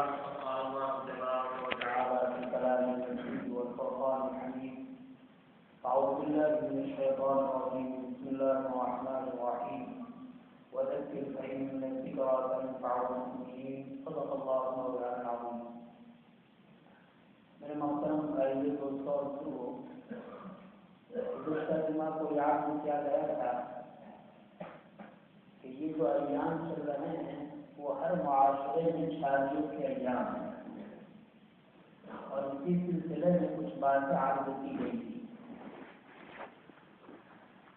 قال الله تبارك وتعالى في كلامه المجيد والفرقان الحميد. أعوذ بالله من الشيطان الرجيم. بسم الله الرحمن الرحيم. وذكر فإن الذكرى تنفع المؤمنين. صدق الله مولانا العظيم. میرے محترم بھائیو دوستوں اور بزرگوں، گزشتہ جمعہ کو یاد کیا گیا تھا کہ یہ جو ایام چل رہے ہیں وہ ہر معاشرے میں شادیوں کے ایام ہیں، اور اسی سلسلے میں کچھ باتیں عرض کی گئی تھی.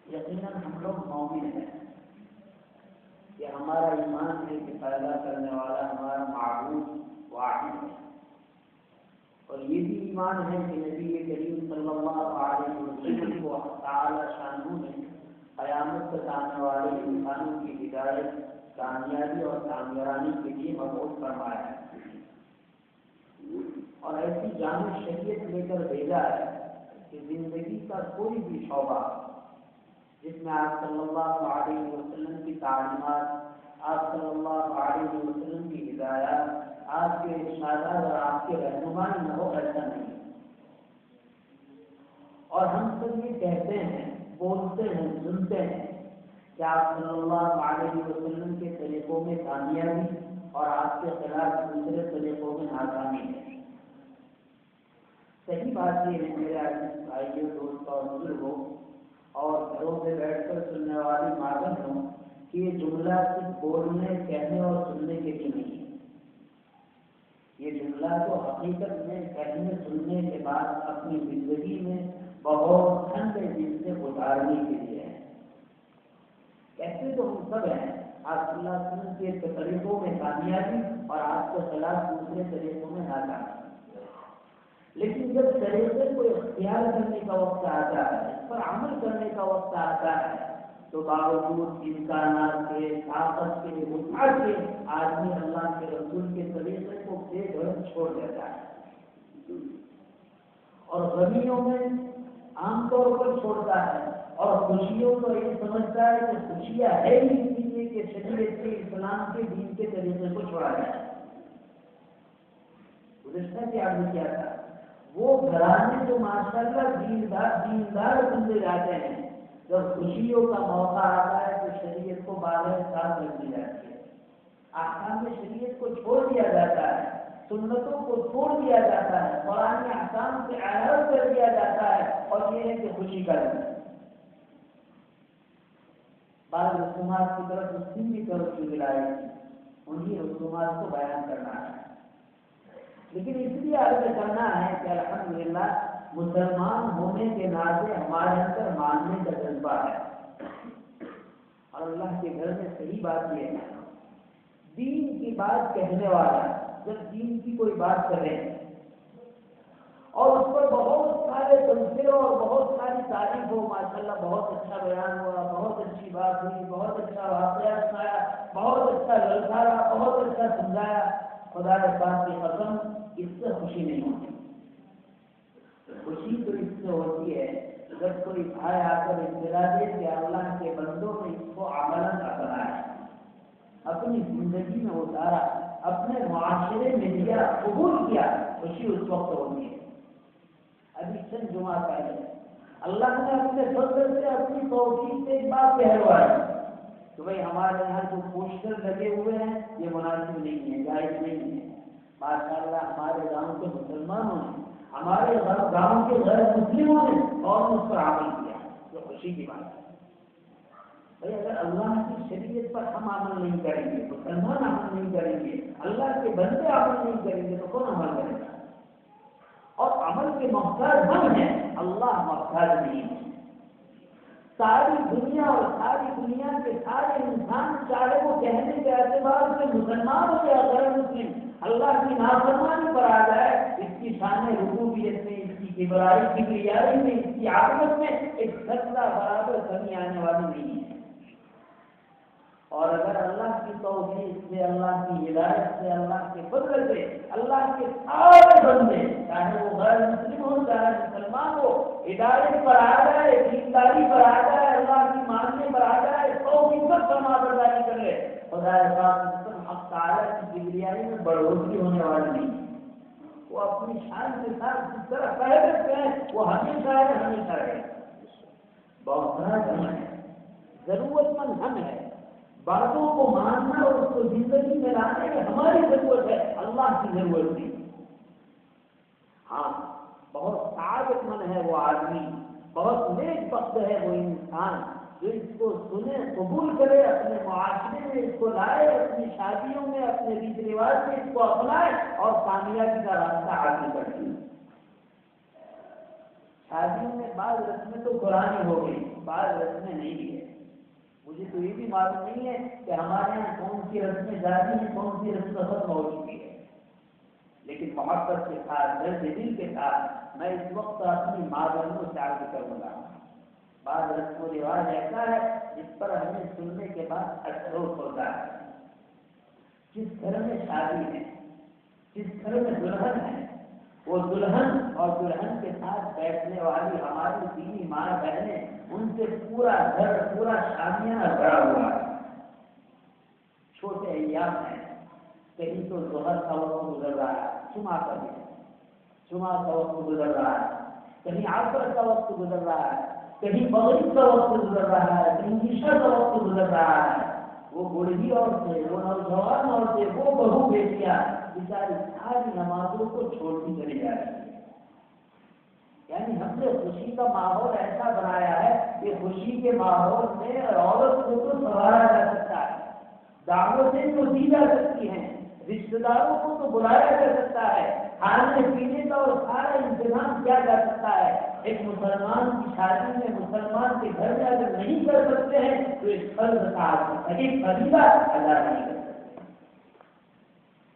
یقیناً ہم لوگ مومن ہیں کہ ہمارا ایمان ہے کہ پیدا کرنے والا ہمارا معبود واحد ہے، اور یہ بھی ایمان ہے کہ نبی کریم صلی اللہ علیہ وسلم کو تعالی شانہ نے قیامت تک آنے والے انسانوں کی ہدایت، کامیابی اور کامیرانی کے لیے مبعوث فرمایا ہے، اور ایسی جامع شریعت لے کر بھیجا ہے کہ زندگی کا کوئی بھی شعبہ جس میں آپ صلی اللہ علیہ وسلم کی تعلیمات، آپ صلی اللہ علیہ وسلم کی ہدایات، آپ کے ارشادات اور آپ کے رہنمائی نہ ہو، ایسا نہیں. اور ہم سب یہ کہتے ہیں، بولتے ہیں، سنتے ہیں کہ آپ صلی اللہ علیہ وسلم کے طریقوں میں کامیابی اور آپ کے خلاف دوسرے طریقوں میں ناکامی ہے. صحیح بات یہ ہے میرے عزیز بھائیوں، دوستوں اور بزرگوں، اور گھروں میں بیٹھ کر سننے والی ماں بہنوں، کہ یہ جملہ صرف بولنے، کہنے اور سننے کے لیے نہیں ہے. یہ جملہ تو حقیقت میں کہنے سننے کے بعد اپنی زندگی میں بہت ٹھنڈے دل سے اتارنے کے لیے ہے. کہتے تو ہم سب ہیں آپ صلی اللہ علیہ وسلم کے طریقوں میں کامیابی اور آپ کے خلاف دوسرے طریقوں میں ناکامی، لیکن جب طریقے کو اختیار کرنے کا وقت آتا ہے، اس پر عمل کرنے کا وقت آتا ہے، تو باوجود امکانات کے، طاقت کے، وسعت کے، آدمی اللہ کے رسول کے طریقے کو بے گھر چھوڑ دیتا ہے، اور غمیوں میں عام طور پر چھوڑتا ہے، اور خوشیوں کو یہ سمجھتا ہے کہ خوشیاں ہے ہی اس لیے کہ شریعت کے، اسلام کے، دین کے طریقے کو چھوڑا جائے. گزشتہ کیا تھا، وہ گھرانے جو ماشاءاللہ دیندار بنتے جاتے ہیں، جب خوشیوں کا موقع آتا ہے تو شریعت کو بالغ سال کر دی جاتی ہے، احکام شریعت کو چھوڑ دیا جاتا ہے، سنتوں کو چھوڑ دیا جاتا ہے، قرآن احکام سے اعراض کر دیا جاتا ہے، اور یہ ہے کہ خوشی کا دن. بعض رسومات کی طرف مسلم کی توجہ دلائی، انہیں رسومات کو بیان کرنا ہے. لیکن اس لیے عرض کرنا ہے کہ الحمدللہ مسلمان ہونے کے ناطے ہمارے اندر ماننے کا جذبہ ہے، اور اللہ کے گھر میں صحیح بات یہ ہے، دین کی بات کہنے والا جب دین کی کوئی بات کرے اور اس پر بہت سارے تبصرے اور بہت ساری تعریف ہو، ماشاءاللہ بہت اچھا بیان ہوا، بہت اچھی بات ہوئی، بہت اچھا واقعہ سنایا، بہت اچھا للکارا، بہت اچھا سمجھایا، خدا کے پاک کی قسم اس سے خوشی نہیں ہوتی. خوشی تو اس سے ہوتی ہے جب کوئی بھائی آ کر اطلاع دے کہ اللہ کے بندوں نے اس کو عملاً اپنایا، اپنی زندگی میں اتارا، اپنے معاشرے میں لیا، قبول کیا، خوشی اس وقت ہوتی ہے. ابھی چند جمعہ پہلے اللہ نے اپنے فضل سے، اپنی توفیق سے ایک بات کہلوائی کہ بھائی ہمارے یہاں جو پوسٹر لگے ہوئے ہیں یہ مناسب نہیں ہے، جائز نہیں ہے. ماشاءاللہ ہمارے گاؤں کے مسلمانوں نے، ہمارے گاؤں کے غیر مسلموں نے اور اس پر عمل کیا، جو خوشی کی بات ہے. بھائی اگر اللہ کی شریعت پر ہم عمل نہیں کریں گے، مسلمان عمل نہیں کریں گے، اللہ کے بندے عمل نہیں کریں گے، تو کون عمل کرے گا؟ اور عمل کے محتاج ہم ہیں، اللہ محتاج نہیں ہے. ساری دنیا اور ساری دنیا کے سارے انسان، چاہے وہ کہنے کے اعتبار سے مسلمان ہو یا غیر مسلم، اللہ کی نافرمانی پر آ جائے، اس کی شان ربوبیت میں، اس کی کبریائی میں، اس کی عظمت میں ایک ذرہ برابر کمی آنے والی نہیں ہے. اور اگر اللہ کی توفیق سے، اللہ کی ہدایت سے، اللہ کے فضل سے اللہ کے سارے بندے، چاہے وہ غیر مسلم ہو چاہے مسلمان ہو، ہدایت پر آ جائے، دینداری پر آ جائے، اللہ کی ماننے پر آ جائے، توفیق پر فرما برداری کر لے، خدا پاک حق تعالیٰ کی کبریائی میں بڑھوتری ہونے والی نہیں. وہ اپنی شان کے ساتھ جس طرح کہہ رکھتے ہیں وہ ہمیشہ ہے، ہمیشہ رہے. بہت بڑا ہم ہے، ضرورت مند ہم ہے. باتوں کو ماننا اور اس کو زندگی میں لانے کی ہماری ضرورت ہے، اللہ کی ضرورت نہیں. ہاں بہت سعادت مند ہے وہ آدمی، بہت نیک بخت ہے وہ انسان جو اس کو سنے، قبول کرے، اپنے معاشرے میں اس کو لائے، اپنی شادیوں میں، اپنے ریت رواج میں اس کو اپنائے اور کامیابی کا راستہ حاصل کرے. شادیوں میں بعض رسمیں تو قرآنی ہو گئی، بعض رسمیں نہیں بھی ہے. مجھے تو یہ بھی معلوم نہیں ہے کہ ہمارے یہاں کون سی رسمیں جاری ہیں، کون سی رسم ختم ہو چکی ہے. لیکن محبت کے ساتھ، درد دل کے ساتھ میں اس وقت اپنی معذرتوں سے عرض کروں گا. بعض رسم و رواج ایسا ہے جس پر ہمیں سننے کے بعد افسوس ہوتا ہے. جس گھر میں شادی ہے، جس گھر میں دلہن ہے، وہ دلہن اور دلہن کے ساتھ بیٹھنے والی ہماری دینی ماں بہنیں، ان سے پورا گھر، پورا شادیاں بھرا ہوا ہے. چھوٹے ایام ہیں، کہیں تو ظہر کا وقت گزر رہا ہے، جمعہ کا بھی جمعہ کا وقت گزر رہا ہے، کہیں عصر کا وقت گزر رہا ہے، کہیں مغرب کا وقت گزر رہا ہے، کہیں عشاء کا وقت گزر رہا ہے. وہ بوڑھی عورتیں، وہ نوجوان عورتیں، وہ بہو بیٹیاں بیچاری ساری نمازوں کو چھوڑتی چلی جا رہی ہے. یعنی ہم نے خوشی کا ماحول ایسا بنایا ہے کہ خوشی کے ماحول میں عورت کو تو سنوارا جا سکتا ہے، دعوتیں تو دی جا سکتی ہیں، رشتے داروں کو تو بلایا جا سکتا ہے، کھانے پینے کا اور سارا انتظام کیا جا سکتا ہے. ایک مسلمان کی شادی میں، مسلمان کے گھر میں اگر نہیں کر سکتے ہیں تو اس فرض کا ایک فریضہ ادا نہیں کر سکتے.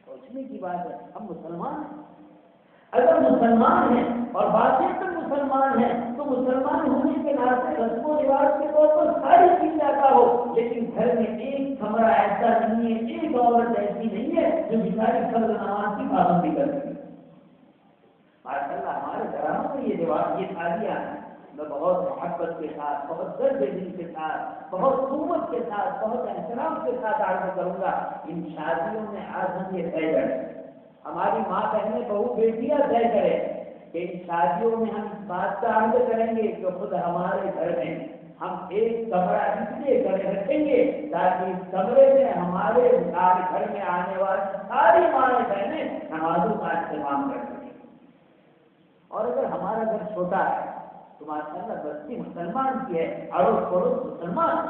سوچنے کی بات ہے، ہم مسلمان ہیں. اگر مسلمان ہیں اور باقی مسلمان ہیں تو مسلمان ہونے کے ناطے رسم و رواج کے طور پر ساری چیزیں ادا ہو، لیکن گھر میں ایک کمرہ ایسا نہیں ہے، ایک عورت ایسی نہیں ہے جو بیچاری فرض نماز کی پابندی کر سکے. ماشاء اللہ ہمارے گھروں میں یہ رواج، یہ شادیاں ہیں. میں بہت محبت کے ساتھ، بہت درد دل کے ساتھ، بہت قوت کے ساتھ، بہت احترام کے ساتھ عرض کروں گا، ان شادیوں میں آج ہم یہ طے کریں، ہماری ماں بہنیں، بہو بیٹیاں طے کریں کہ ان شادیوں میں ہم اس بات کا عرض کریں گے کہ خود ہمارے گھر میں ہم ایک کمرہ اس لیے رکھیں گے تاکہ اس کمرے میں ہمارے گھر میں آنے والی ساری ماں بہنیں نمازوں کا اہتمام کر سکیں. اور اگر ہمارا گھر چھوٹا ہے تو ماشاء اللہ بستی مسلمان کی ہے، اڑوس پڑوس مسلمان.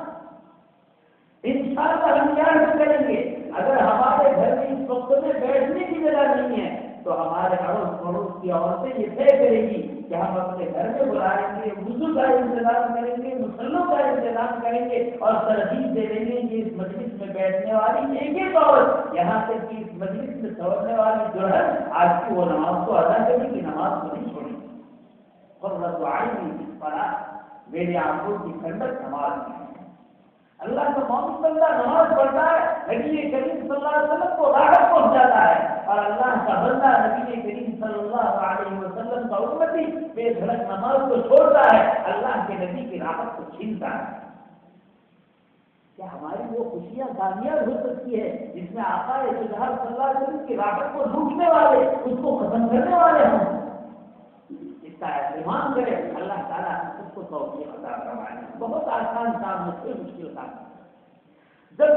انشاءاللہ ہم کیا کریں گے، اگر ہمارے گھر میں اس وقت میں بیٹھنے کی جگہ نہیں ہے تو ہمارے اڑوس پڑوس کی عورتیں یہ طے کریں گی کہ ہم اپنے گھر میں بلائیں گے، وضو کا انتظام کریں گے، مسلوں کا انتظام کریں گے اور ترغیب دے دیں گے کہ اس مجلس میں بیٹھنے والی ایک ایک عورت، یہاں تک کہ اس مجلس میں سورنے والی دلہن آج کی وہ نماز کو ادا کرے گی، نماز کو نہیں چھوڑے گی. قرۃ عین کی فلاح، میری آنکھوں کی ٹھنڈک نماز کی. اللہ کا مومن بندہ نماز پڑھتا ہے، نبی کریم صلی اللہ علیہ وسلم کو راحت پہنچاتا ہے، اور اللہ کا بندہ نبی کریم صلی اللہ علیہ وسلم کا امتی بے دھڑک نماز کو چھوڑتا ہے، اللہ کے نبی کی راحت کو چھینتا ہے. کیا ہماری وہ خوشیاں کامیاب ہو سکتی ہے جس میں آقا صلی اللہ علیہ وسلم کی راحت کو لوٹنے والے، اس کو ختم کرنے والے ہوں؟ اس کا اہتمام کرے اللہ تعالیٰ اس کو توفیق عطا فرمائے. بہت آسان کام، مشکل کام. جب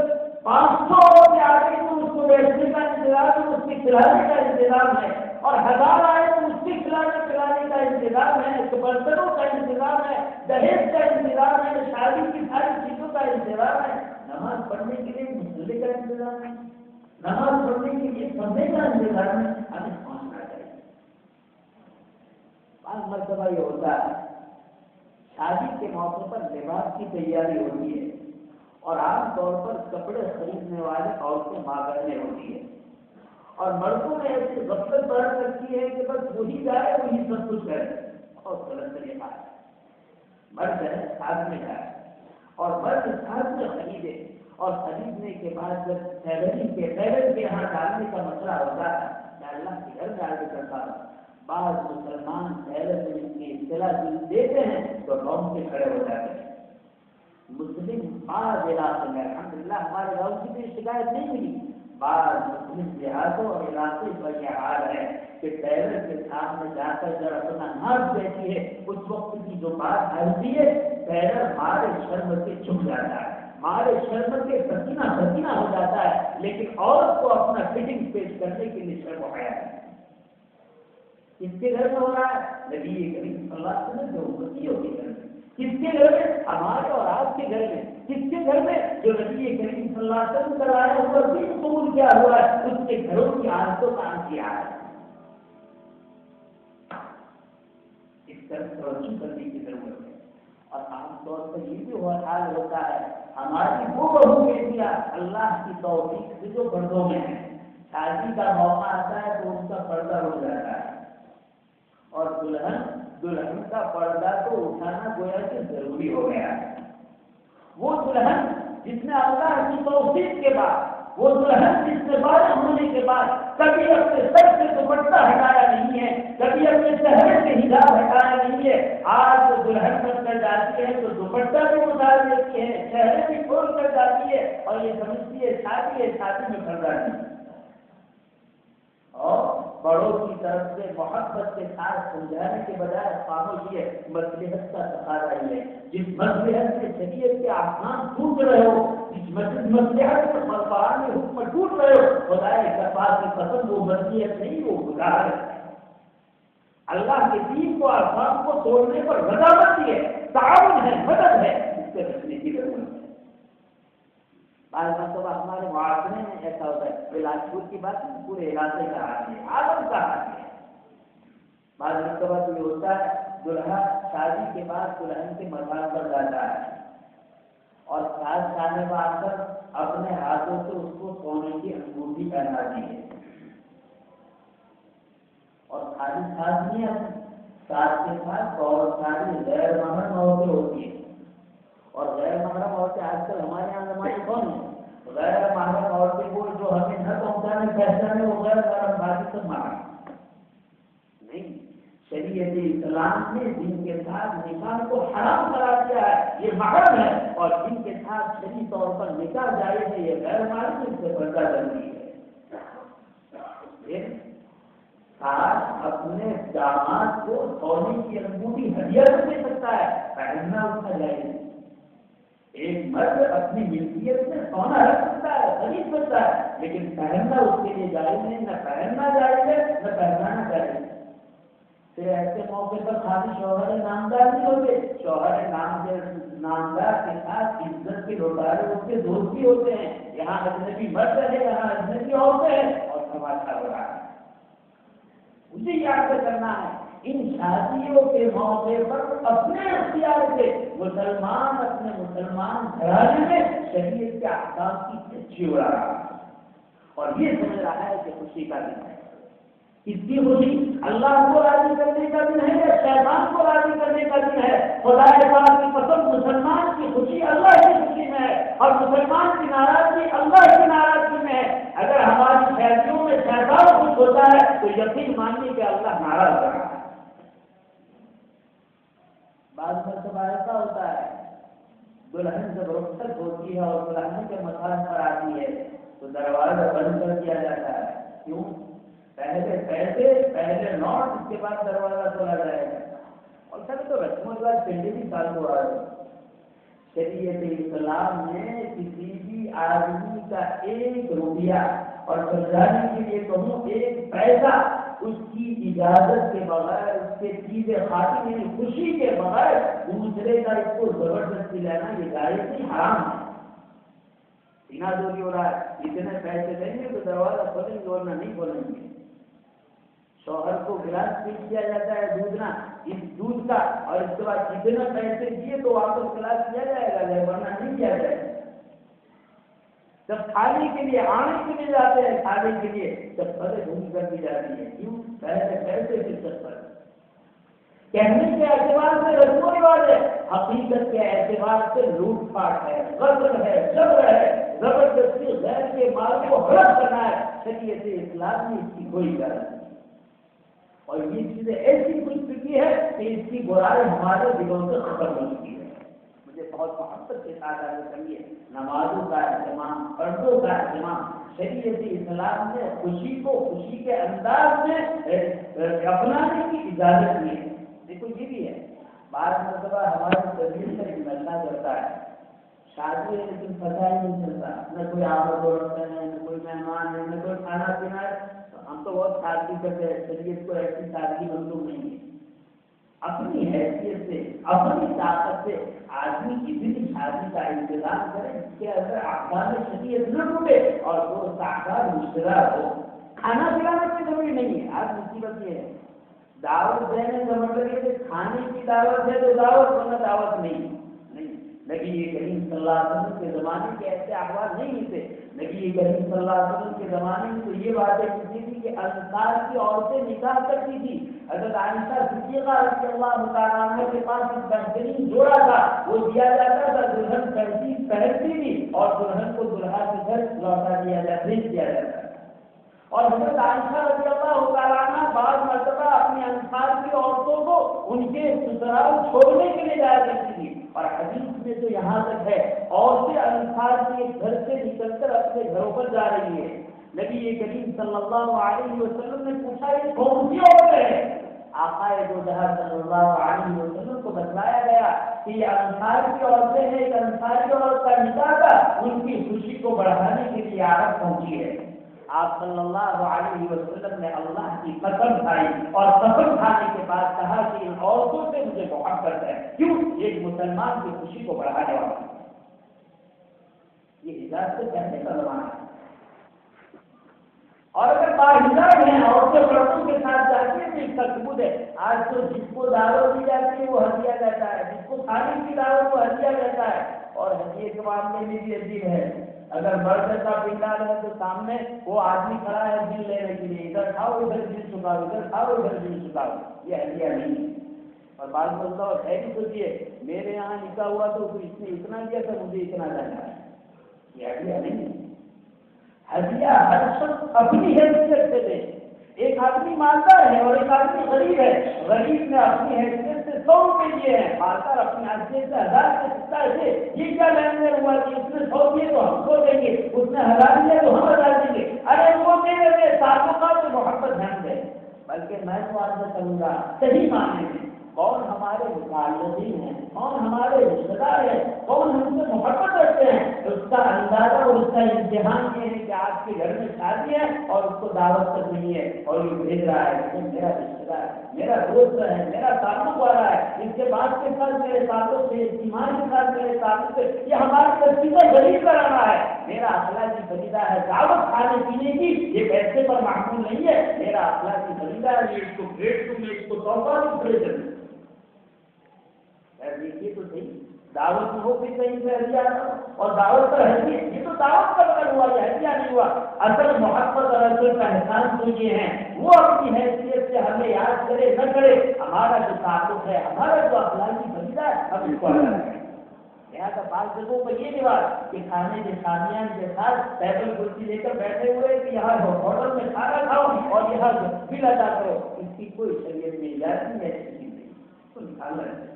500 عورتیں آ گئی تو اس کو بیٹھنے کا انتظام ہے، اس کے کھلانے کا انتظام ہے، اور 1000 آئے تو اس کے کھلانے پلانے کا انتظام ہے، برتنوں کا انتظام ہے، دہیج کا انتظام ہے، شادی کی ساری چیزوں کا انتظام ہے. نماز پڑھنے کے لیے مسئلے کا انتظام ہے، نماز پڑھنے کے لیے سمے کا انتظام ہے. ہمیں پہنچنا چاہیے. بعض مرتبہ یہ ہوتا ہے شادی کے موقع پر لباس کی تیاری ہوتی ہے اور عام طور پر کپڑے خریدنے والے عورتیں ماں بہنیں ہوتی ہیں، اور مردوں میں ایسی غفلت برت سکتی ہے کہ بس وہی جائے وہی سب کچھ کرے. بہت غلط طریقہ ہے. مرد ہے ساتھ میں جائے اور مرد ساتھ میں خریدے، اور خریدنے کے بعد جب ٹیلر کے یہاں ڈالنے کا مسئلہ ہوتا ہے، میں اللہ کے گھر میں آگے کرتا ہوں، بعض مسلمان ٹیلر میں ان کی اطلاع دیتے ہیں تو قوم سے کھڑے ہو جاتے ہیں. مسلم بعض علاقے میں الحمدللہ ہمارے گاؤں کی بھی شکایت نہیں ملی، بعض مسلم دیہاتوں اور علاقے پر یہ حال ہے کہ ٹیلر کے سامنے جا کر جب اپنا ناز دیتی ہے اس وقت کی جو بات آتی ہے ٹیلر مارے شرم سے چھپ جاتا ہے، مارے شرم کے پسینہ پسینہ ہو جاتا ہے، لیکن عورت کو اپنا فٹنگ پیش کرنے کے لیے شرم و حیا ہے۔ کس کے گھر میں ہو رہا ہے؟ نبی کریم صلی اللہ علیہ وسلم جو امتیوں کے گھر میں۔ کس کے گھر میں؟ ہمارے اور آپ کے گھر میں۔ کس کے گھر میں؟ جو نبی کریم صلی اللہ علیہ وسلم کرایا ہوا دین قبول کیا ہوا ہے، اس کے گھروں کی عادتوں کا کیا ہے۔ اس طرح توجہ کرنے کی ضرورت ہے۔ اور عام طور پر یہ بھی ہوا حال ہوتا ہے ہماری وہ بہو بیٹیاں اللہ کی توفیق سے جو پردوں میں ہیں، شادی کا موقع آتا ہے تو ان کا پردہ ہو جاتا ہے، اور دلہن کا پردہ تو اٹھانا گویا کہ ضروری ہو گیا ہے۔ وہ دلہن جس نے اللہ کی توفیق کے بعد، وہ دلہن جس نے بالغ ہونے کے بعد کبھی اپنے سر سے دوپٹہ ہٹایا نہیں ہے، کبھی اپنے چہرے سے حجاب ہٹایا نہیں ہے، آج وہ دلہن بن کر جاتی ہے تو دوپٹہ بھی اتار دیتی ہے، چہرے بھی کھول کر جاتی ہے اور یہ سمجھتی ہے شادی میں پردہ نہیں۔ اور بڑوں کی طرف سے محبت کے ساتھ سمجھانے کے بجائے خاموشی مصلحت کا تقاضا ہی ہے۔ جس مصلحت سے شریعت کے احکام ٹوٹ رہے ہو، جس مصلحت سے قرآن کے حکم ٹوٹ رہے ہو، خدائے کفا کی قسم وہ مصلحت نہیں، وہ گناہ ہے۔ اللہ کے دین کو احکام کو توڑنے پر رضامندی ہے، تعاون ہے، مدد ہے، اس سے بچنے کی ضرورت ہے۔ بعض مرتبہ ہمارے معاشرے میں ایسا ہوتا ہے، بلاجپور کی بات نہیں، پورے علاقے کا حال ہے، عالم کا حال ہے۔ بعض مرتبہ تو یہ ہوتا ہے دلہا شادی کے بعد دلہن کے مکان پر جاتا ہے اور ساتھ جانے آ کر اپنے ہاتھوں سے اس کو سونے کی انگوٹھی پہناتی ہے، اور خالی ساتھ نہیں آتی، ساتھ کے ساتھ بہت ساری غیر محرم عورتیں ہوتی ہیں۔ اور غیر محرم عورتیں آج کل ہمارے یہاں زمانے کون ہیں؟ غیر محرم عورتیں وہ جو ہمیں نہ پہنچانے پہچانے وہ غیر محرم بازی سے مارا نہیں۔ شریعت اسلام نے جن کے ساتھ نکاح کو حرام کرا دیا ہے یہ محرم ہے، اور جن کے ساتھ شرعی طور پر نکاح جائز ہے یہ غیر محرم، اس سے پردہ ضروری ہے۔ ساتھ اپنے داماد کو سونے کی انگوٹھی ہدیہ دے سکتا ہے، پہننا اس کا جائز ہے۔ ایک مرد اپنی ملکیت میں سونا رکھ سکتا ہے، خرید سکتا ہے، لیکن پہننا اس کے لیے جائز نہیں، نہ پہننا جائز ہے نہ پہنانا جائز ہے۔ پھر ایسے موقع پر خالی شوہر نامدار نہیں ہوتے، شوہر نامدار کے ساتھ عزت کے لوٹارے اس کے دوست بھی ہوتے ہیں۔ یہاں اجنبی مرد ہے، یہاں اجنبی عورتیں ہیں اور تماشا ہو رہا ہے۔ مجھے یاد کرنا ہے ان شادیوں کے موقع پر اپنے اختیار سے مسلمان اپنے مسلمان گھرانے میں شریعت کے احکام کی کچھی اڑا رہا ہے اور یہ سمجھ رہا ہے کہ خوشی کا دن ہے۔ اس کی خوشی اللہ کو راضی کرنے کا دن ہے یا شیطان کو راضی کرنے کا دن ہے؟ خدا پاک کی قسم مسلمان کی خوشی اللہ کی خوشی میں ہے اور مسلمان کی ناراضگی اللہ کی ناراضگی میں ہے۔ اگر ہماری شادیوں میں شیطان خوش ہوتا ہے تو یقین مانیے کہ اللہ ناراض رہا ہے۔ بعض مرتبہ ایسا ہوتا ہے دلہن جب رخصت ہوتی ہے اور دلہن کے مکان پر آتی ہے تو دروازہ بند کر دیا جاتا ہے۔ کیوں؟ پہلے پیسے، پہلے نوٹ، اس کے بعد دروازہ کھولا جائے گا۔ اور سب تو رسم و رواج پہلے بھی سال ہو رہا ہے۔ شریعت اسلام نے کسی بھی آدمی کا ایک روپیہ اور سمجھانے کے لیے کہوں ایک پیسہ اس کی اجازت کے بغیر، اس کے چیز خاطر یعنی خوشی کے بغیر دوسرے کا اس کو زبردستی لینا یہ جائز نہیں، حرام ہے۔ سینا دوری ہو رہا ہے، اتنے پیسے دیں گے تو دروازہ کھولیں گے ورنہ نہیں کھولیں گے۔ شوہر کو گلاس پیش کیا جاتا ہے دودھ کا اور اس کے بعد کتنے پیسے دیے تو واپس گلاس کیا جائے گا ورنہ نہیں کیا جائے گا۔ جب کھانے کے لیے آنے کے لیے جاتے ہیں کھانے کے لیے جب پہلے گھوم کر دی جاتی ہے، کیوں؟ پہلے پیسے کی پر کہنے کے اعتبار سے رسم و رواج ہے، حقیقت کے اعتبار سے لوٹ پاٹ ہے، غدر ہے، جبر ہے، زبردستی غیر کے مال کو ہڑپ کرنا ہے۔ شریعت اسلام نے اس کی کوئی غرض نہیں اور یہ چیزیں ایسی کچھ چکی ہے کہ اس کی برائی ہمارے دلوں سے ختم ہو چکی ہے۔ مجھے بہت محبت کے ساتھ آگے چلیے، نمازوں کا اہتمام، پردوں کا اہتمام، شریعت اسلام نے خوشی کو خوشی کے انداز میں اپنانے کی اجازت دی ہے۔ دیکھو یہ بھی ہے، بعض مرتبہ ہماری طبیعت کا ایک نشہ کرتا ہے، شادی ہے لیکن پتہ ہی نہیں چلتا، نہ کوئی آمد و رفت ہے، نہ کوئی مہمان ہے، نہ کوئی کھانا پینا ہے، تو ہم تو بہت سادگی کرتے ہیں، شریعت کو ایسی سادگی منظور نہیں ہے۔ اپنی حیثیت سے، اپنی طاقت سے آدمی کسی بھی شادی کا انتظام کرے جس کے اندر احکام شریعت نہ ٹوٹے اور وہ احکام مشترک ہو۔ کھانا پلانا کی ضروری نہیں ہے، آج مصیبت یہ ہے دعوت دینے کا مطلب یہ کہ کھانے کی دعوت ہے تو دعوت ورنہ دعوت نہیں۔ نبی کریم صلی اللہ علیہ وسلم کے زمانے کے ایسے احوال نہیں تھے۔ نبی کریم صلی اللہ علیہ وسلم کے زمانے میں تو یہ باتیں ہوتی تھی کہ انصار کی عورتیں نکاح کرتی تھی۔ حضرت عائشہ صدیقہ رضی اللہ تعالیٰ عنہ کے پاس ایک بہترین جوڑا تھا، وہ دیا جاتا تھا، دلہن پہنتی تھی اور دلہن کو دلہا کے گھر لوٹا دیا جاتا، بھیج دیا جاتا۔ اور حضرت عائشہ رضی اللہ تعالیٰ عنہ بعض مرتبہ اپنی انصار کی عورتوں کو ان کے سسرال چھوڑنے کے لیے جایا کرتی تھی۔ اور حدیث میں تو یہاں تک ہے عورتیں انصار کے گھر سے نکل کر اپنے گھروں پر جا رہی ہے۔ نبی کریم صلی اللہ علیہ وسلم نے پوچھا یہ کون سی عورتیں ہیں؟ آقا دو جہاں صلی اللہ علیہ وسلم کو بتلایا گیا کہ یہ انصار کی عورتیں ہیں، ایک انصاری عورت کا نکاح تھا، ان کی خوشی کو بڑھانے کے لیے عادت پہنچی ہے۔ آپ صلی اللہ علیہ وسلم نے اللہ کی قسم کھائی اور قسم کھانے کے بعد کہا کہ ان عورتوں سے مجھے محبت ہے، کیوں؟ ایک مسلمان کی خوشی کو بڑھانے والا۔ یہ حجاب سے کہنے کا زمانہ ہے۔ اور اگر باحجاب ہیں عورتیں پردوں کے ساتھ جاتی ہیں تو اس کا ثبوت ہے۔ آج تو جس کو دعوت دی جاتی ہے وہ ہدیہ دیتا ہے، جس کو کھانے کی دعوت وہ ہدیہ دیتا ہے۔ اور ہدیے کے معاملے میں بھی عجیب ہے، اگر مرد کا پنڈال ہے تو سامنے وہ آدمی کھڑا ہے دل لینے کے لیے، ادھر کھاؤ ادھر دل چکاؤ، ادھر کھاؤ ادھر دل چکاؤ، یہ ہدیہ نہیں ہے۔ اور بعض بولتا ہو ہے بھی سوچیے میرے یہاں نکاح ہوا تو اس نے اتنا دیا تھا مجھے اتنا دینا ہے، یہ ہدیہ نہیں ہے۔ ہدیہ ہر شخص اپنی حیثیت سے دے۔ ایک آدمی مالدار ہے اور ایک آدمی غریب ہے، غریب نے اپنی حیثیت سے 100 روپے دیے ہیں، مالدار اپنی حیثیت سے 1000 سے 70 سے، یہ کیا لین دین ہوا کہ اس نے 100 دیے تو ہم کو دیں گے، اس نے 1000 دیے تو ہم 1000 دیں گے، ارے وہ دے دیتے تعلقات میں محبت دھیان دے۔ بلکہ میں تو آج کروں گا صحیح معنی میں کون ہمارے متعلقین ہیں، کون ہمارے رشتے دار ہیں، کون ہم سے محبت رکھتے ہیں، اس کا اندازہ اور اس کا امتحان یہ ہے کہ آپ کے گھر میں شادی ہے اور اس کو دعوت تک نہیں ہے اور یہ بھیج رہا ہے کہ میرا رشتے دار ہے، میرا دوست ہے، میرا تعلق والا ہے، اس کے بعد کے ساتھ میرے تعلق سے، ایمان کے ساتھ میرے تعلق سے، یہ ہماری تصویر غریب کر رہا ہے، میرا اخلاقی فریضہ ہے دعوت کھانے پینے کی، یہ پیسے پر محمول نہیں ہے، میرا اخلاقی فریضہ ہے، یہ اس کو بھیج دوں، میں اس کو تحفہ دوں، بھیج دوں۔ دیکھیے تو صحیح دعوت میں ہو پھر کہیں سے ہدیہ اور دعوت پر ہدیہ، یہ تو دعوت کا بدل ہوا، یہ ہدیہ نہیں ہوا۔ اصل محبت اور اصل کا احسان تو یہ ہے وہ اپنی حیثیت سے ہمیں یاد کرے نہ کرے، ہمارا جو تعلق ہے، ہمارا جو اخلاقی فریضہ ہے، ہم اس کو ادا کریں۔ لہٰذا بعض جگہوں پر یہ رواج کہ کھانے کے شامیان کے ساتھ ٹیبل کرسی لے کر بیٹھے ہوئے کہ یہاں ہوٹل میں کھانا کھاؤ اور یہاں بل ادا کرو، اس کی کوئی شریعت میں اجازت نہیں ہے، ایسی چیز نہیں، اس کو نکالنا ہے۔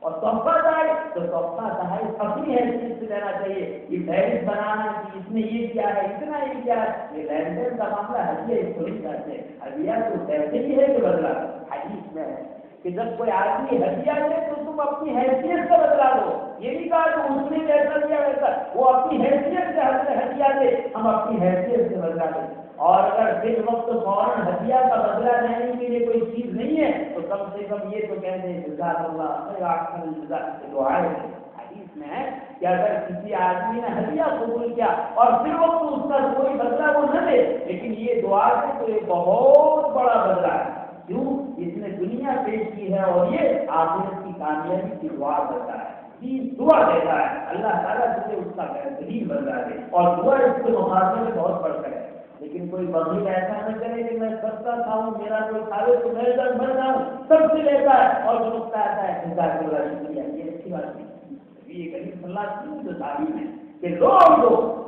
اور تحفہ دائیں تو تحفہ دائیں اپنی حیثیت سے لینا چاہیے، یہ فہرست بنانا کہ اس نے یہ کیا ہے، اتنا یہ کیا ہے، یہ لین دین کا معاملہ ہدیہ اس کو نہیں کہتے، ہدیہ تو کہتے ہی ہے کہ بدلا۔ حدیث میں ہے کہ جب کوئی آدمی ہدیہ دے تو تم اپنی حیثیت سے بدلا دو، یہ نہیں کہا کہ اس نے جیسا دیا ویسا، وہ اپنی حیثیت سے ہدیہ دے، ہم اپنی حیثیت سے بدلا دیں۔ اور اگر پھر وقت فوراً ہدیہ کا بدلہ لینے کے لیے کوئی چیز نہیں ہے تو کم سے کم یہ تو کہتے ہیں جزاک اللہ خیر احسن الجزاء سے دعائیں ہیں۔ حدیث میں ہے کہ اگر کسی آدمی نے ہدیہ قبول کیا اور پھر وقت اس کا کوئی بدلہ وہ نہ دے لیکن یہ دعا ہے تو یہ بہت بڑا بدلہ ہے، کیوں؟ اس نے دنیا پیش کی ہے اور یہ آخرت کی کامیابی کی دعا کرتا ہے، دعا دیتا ہے اللہ تعالیٰ تجھے اس کا بہترین بدلہ دے، اور دعا اس کے مقابلے میں بہت بڑھ کر ہے۔ لیکن کوئی بغیر ایسا نہ کرے کہ میں سستا کھاؤں، میرا کوئی کھاوے تو میں ادھر بھر جاؤں، سب سے لیتا ہے اور جو رکتا آتا ہے جزاک اللہ شکریہ، یہ اچھی بات نہیں۔ یہ کریم صلی اللہ علیہ وسلم جو تعلیم ہے کہ دو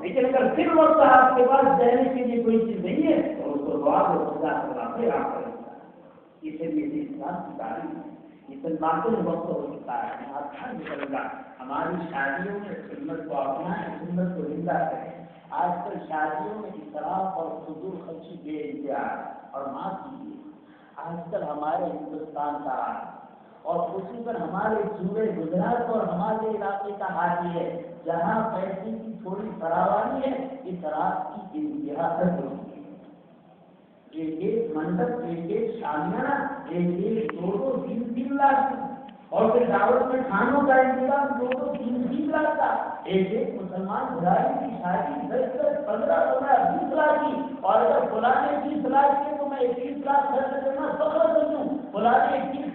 لیکن اگر پھر وقت آپ کے پاس دینے کے لیے کوئی چیز نہیں ہے تو اس کو دعا دو، جزاک اللہ خیر آپ کریں، اسے بھی اسلام کی تعلیم ہے۔ یہ باتوں میں وقت ہو چکا ہے، اچھا نکل گا ہماری شادیوں میں سنت کو اپنائیں، سنت کو زندہ کریں۔ آج کل شادیوں میں اسراف اور فضول خرچی بے انتہا، اور معاف کیجیے آج کل ہمارے ہندوستان کا اور خصوصاً ہمارے صوبے گجرات اور ہمارے علاقے کا حال یہ ہے جہاں پیسے کی تھوڑی فراوانی ہے اسراف کی انتہا تک ہوتی ہے۔ ایک ایک منڈپ، ایک ایک شامیانہ، ایک ایک دو تین لاکھ، اور پھر دعوت میں کھانوں کا انتظام دو تین لاکھ کا۔ ایک ایک مسلمان بھائی کی شادی 10 15 20 لاکھ کی، اور اگر فلاں نے 20 لاکھ کے تو میں 21 لاکھ خرچ کرنا فخر سمجھوں، فلاں نے 21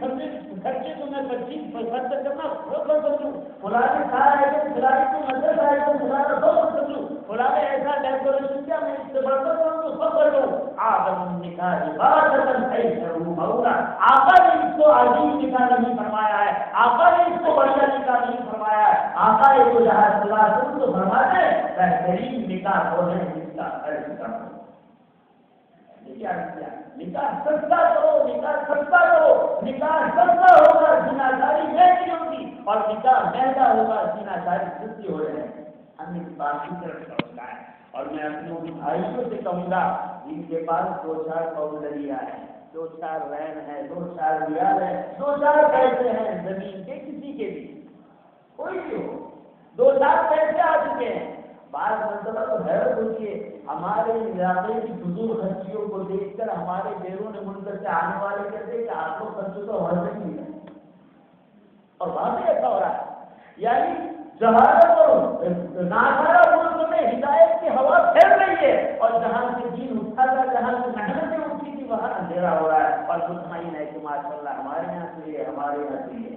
خرچے تو میں 25 خرچ کرنا فخر سمجھوں، فلاں نے سارا آئٹم کھلائی تو میں 10 آئٹم کھلانا فخر سمجھوں، فلاں نے ایسا ڈیکوریشن کیا میں اس سے بڑھ کر کروں تو فخر لوں۔ آدم نکاح عبادت ایسرو مولا، آقا نے اس کو عظیم نکاح نہیں فرمایا ہے، آقا نے اس کو بڑھیا نکاح نہیں فرمایا ہے، آقا یہ تو جہاں صلی اللہ علیہ وسلم تو فرماتے ہیں بہترین نکاح وہ ہے جس کا خرچ کم ہو۔ کیا نکاح سستا کرو، نکاح سستا کرو، نکاح سستا ہوگا زناکاری مہنگی ہوگی، اور نکاح مہنگا ہوگا زناکاری سستی ہو جائے گی۔ ہم اس بات کی طرف سمجھنا ہے، اور میں اپنے ان بھائیوں سے کہوں گا جن کے پاس 2-4 قومندریاں ہیں، 2-4 وین ہے، 2-4 ریال ہے، 2-4 پیسے ہیں زمین کے، کسی کے بھی کوئی بھی ہو، 2-4 پیسے آ چکے ہیں، بعض مرتبہ تو حیرت ہوتی ہے ہمارے علاقے کی فضول خرچیوں کو دیکھ کر ہمارے بیرون ملک سے آنے والے کہتے ہیں کہ آپ کو خرچ تو ہر دن ملے، اور وہاں سے ایسا ہو رہا ہے، یعنی جہالت اور ناکارہ ملک میں ہدایت کی ہوا پھیل رہی ہے، اور جہاں سے دین اٹھا تھا، جہاں سے محنتیں اٹھی تھی وہاں اندھیرا ہو رہا ہے، اور مطمئن ہے کہ ماشاء اللہ ہمارے یہاں سے یہ ہمارے یہاں سے یہ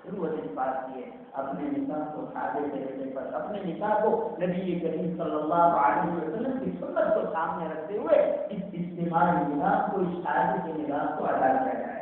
شروع سے بات کی ہے اپنے نکاح کو سادے طریقے پر، اپنے نکاح کو نبی کریم صلی اللہ علیہ وسلم کی سنت کو سامنے رکھتے ہوئے اس اجتماعی نکاح کو، اس شادی کے نکاح کو ادا کیا جائے۔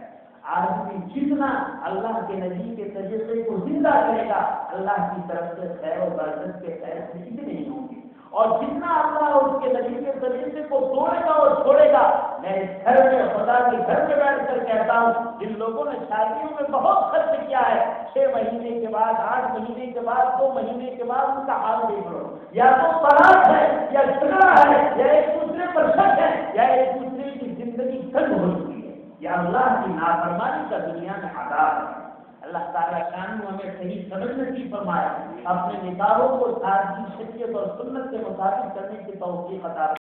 آدمی جتنا اللہ کے نبی کے طریقے کو زندہ کرے گا اللہ کی طرف سے خیر و برکت کے فیصلے اتنے نہیں ہوں گے، اور جتنا اللہ اس کے نبی کے طریقے کو توڑے گا اور چھوڑے گا۔ میں اس گھر میں خدا کے گھر میں بیٹھ کر کہتا ہوں جن لوگوں نے شادیوں میں بہت خرچ کیا ہے، 6 مہینے کے بعد، 8 مہینے کے بعد، 2 مہینے کے بعد ان کا حال دیکھ لو، یا تو طلاق ہے یا جھگڑا ہے یا ایک دوسرے پر شک ہے یا ایک دوسرے کی زندگی تنگ ہو چکی ہے، یا اللہ کی نافرمانی کا دنیا میں عذاب ہے۔ اللہ تعالیٰ شان ہمیں صحیح سمجھ نصیب فرمایا، اپنے نکاحوں کو سادگی، شریعت اور سنت کے مطابق کرنے کی توفیق عطا